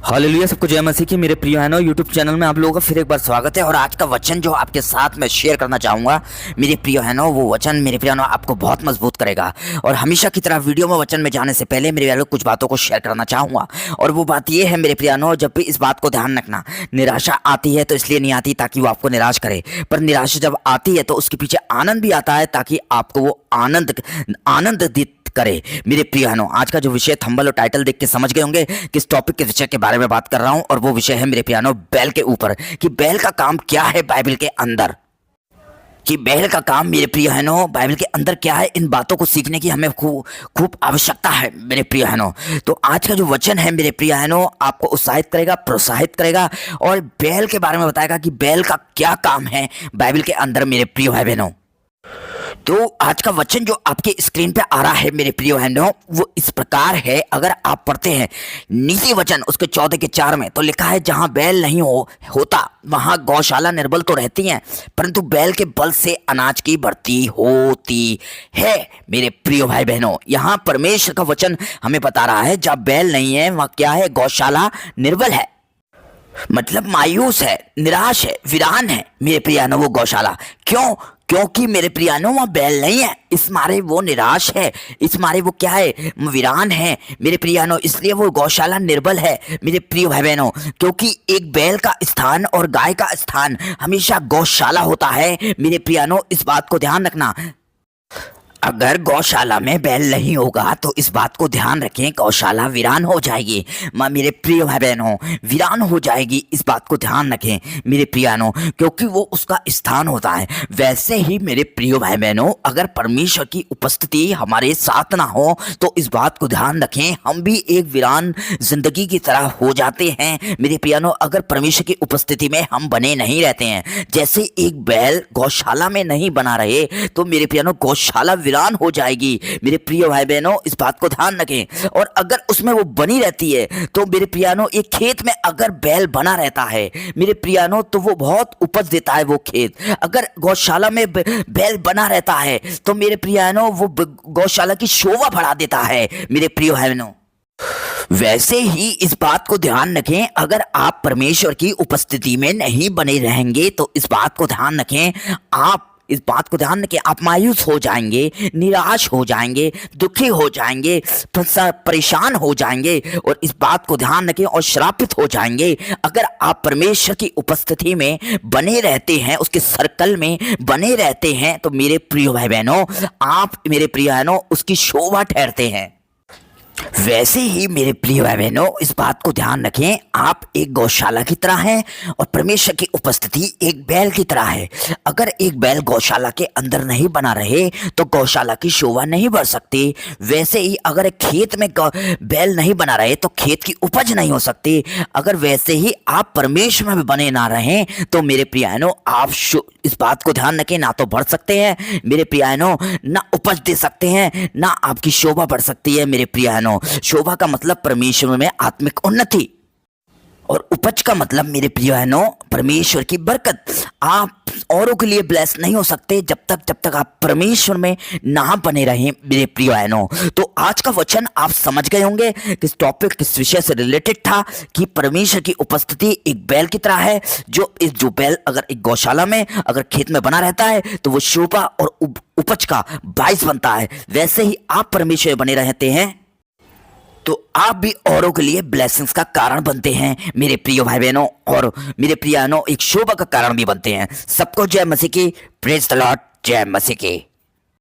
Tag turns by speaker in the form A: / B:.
A: Hallelujah. सबको जय मसीह की। मेरे प्रिय बहनों, यूट्यूब चैनल में आप लोगों का फिर एक बार स्वागत है। और आज का वचन जो आपके साथ मैं शेयर करना चाहूँगा मेरे प्रिय बहनों, वो वचन मेरे प्रिय बहनों आपको बहुत मजबूत करेगा। और हमेशा की तरह वीडियो में वचन में जाने से पहले मेरे बहनों कुछ बातों को शेयर करना चाहूँगा। और वो बात ये है मेरे प्रिय बहनों, जब भी इस बात को ध्यान रखना, निराशा आती है तो इसलिए नहीं आती ताकि वो आपको निराश करे, पर निराशा जब आती है तो उसके पीछे आनंद भी आता है ताकि आपको वो आनंद करे। मेरे प्रिय बहनों, आज का जो विषय थंबनेल और टाइटल देख के समझ गए होंगे किस टॉपिक के विषय के बारे में बात कर रहा हूं। और वो विषय है मेरे प्रिय बहनों बैल के ऊपर, कि बैल का काम क्या है बाइबल के अंदर, कि बैल का काम मेरे प्रिय बहनों बाइबल के अंदर क्या है। इन बातों को सीखने की हमें खूब आवश्यकता है मेरे प्रिय बहनों। तो आज का जो वचन है मेरे प्रिय बहनों आपको उत्साहित करेगा, प्रोत्साहित करेगा और बैल के बारे में बताएगा कि बैल का क्या काम है बाइबल के अंदर मेरे प्रिय भाई बहनों। तो आज का वचन जो आपके स्क्रीन पे आ रहा है मेरे प्रिय बहनों, वो इस प्रकार है। अगर आप पढ़ते हैं नीति वचन उसके 14 के 4 में, तो लिखा है जहां बैल नहीं होता वहां गौशाला निर्बल तो रहती हैं, परंतु बैल के बल से अनाज की बढ़ती होती है। मेरे प्रिय भाई बहनों, यहाँ परमेश्वर का वचन हमें बता रहा है जहां बैल नहीं है वहां क्या है, गौशाला निर्बल है, मतलब मायूस है, निराश है, वीरान है मेरे प्रियानो वो गौशाला। क्यों? क्योंकि मेरे प्रियानो वहां बैल नहीं है, इस मारे वो निराश है, इस मारे वो क्या है, वीरान है मेरे प्रियानो, इसलिए वो गौशाला निर्बल है मेरे प्रिय भाई बहनों। क्योंकि एक बैल का स्थान और गाय का स्थान हमेशा गौशाला होता है मेरे प्रियानो, इस बात को ध्यान रखना। अगर गौशाला में बैल नहीं होगा तो इस बात को ध्यान रखें, गौशाला वीरान हो जाएगी। मेरे प्रिय भाई बहनों, वीरान हो जाएगी, इस बात को ध्यान रखें मेरे प्रियानों, क्योंकि वो उसका स्थान होता है। वैसे ही मेरे प्रिय भाई बहनों, अगर परमेश्वर की उपस्थिति हमारे साथ ना हो तो इस बात को ध्यान रखें, हम भी एक वीरान जिंदगी की तरह हो जाते हैं मेरे प्रियानों, अगर परमेश्वर की उपस्थिति में हम बने नहीं रहते हैं। जैसे एक बैल गौशाला में नहीं बना रहे तो मेरे प्रियानों गौशाला वीरान हो जाएगी मेरे प्रिय भाई बहनों, इस बात को ध्यान रखें। और अगर उसमें वो बनी रहती है तो मेरे प्रियानों, एक खेत में अगर बैल बना रहता है मेरे प्रियानों तो वो बहुत उपज देता है वो खेत। अगर गौशाला में बैल बना रहता है तो मेरे प्रियानों वो गौशाला की शोभा बढ़ा देता है मेरे प्रिय भाई बहनों। वैसे ही इस बात को ध्यान रखें, अगर आप परमेश्वर की उपस्थिति में नहीं बने रहेंगे तो इस बात को ध्यान रखें, इस बात को ध्यान रखें, आप मायूस हो जाएंगे, निराश हो जाएंगे, दुखी हो जाएंगे, परेशान हो जाएंगे और इस बात को ध्यान रखें और श्रापित हो जाएंगे। अगर आप परमेश्वर की उपस्थिति में बने रहते हैं, उसके सर्कल में बने रहते हैं तो मेरे प्रिय भाई बहनों, आप मेरे प्रिय बहनों उसकी शोभा ठहरते हैं। वैसे ही मेरे प्रिय भाई बहनों, इस बात को ध्यान रखें, आप एक गौशाला की तरह हैं और परमेश्वर की उपस्थिति एक बैल की तरह है। अगर एक बैल गौशाला के अंदर नहीं बना रहे तो गौशाला की शोभा नहीं बढ़ सकती। वैसे ही अगर एक खेत में बैल नहीं बना रहे तो खेत की उपज नहीं हो सकती। अगर वैसे ही आप परमेश्वर में बने ना रहें तो मेरे प्रिय बहनों, आप इस बात को ध्यान रखें, ना तो बढ़ सकते हैं मेरे प्रिय बहनों, ना उपज दे सकते हैं, ना आपकी शोभा बढ़ सकती है मेरे प्रिय बहनों। शोभा का मतलब परमेश्वर में आत्मिक उन्नति और उपज का मतलब मेरे प्रिय बहनों परमेश्वर की बरकत। आप औरों के लिए ब्लेस नहीं हो सकते जब तक आप परमेश्वर में ना बने रहें मेरे प्रिय बहनों। तो आज का वचन आप समझ गए होंगे किस टॉपिक, किस विषय से रिलेटेड था, कि परमेश्वर की उपस्थिति एक बैल की तरह है। जो बैल अगर एक गौशाला में अगर खेत में बना रहता है तो वो शोभा और उपज का बाइस बनता है। वैसे ही आप परमेश्वर में बने रहते हैं तो आप भी औरों के लिए ब्लेसिंग्स का कारण बनते हैं मेरे प्रिय भाई बहनों, और मेरे प्रिय बहनों एक शोभा का कारण भी बनते हैं। सबको जय मसीह की, प्रेज द लॉर्ड, जय मसीह की।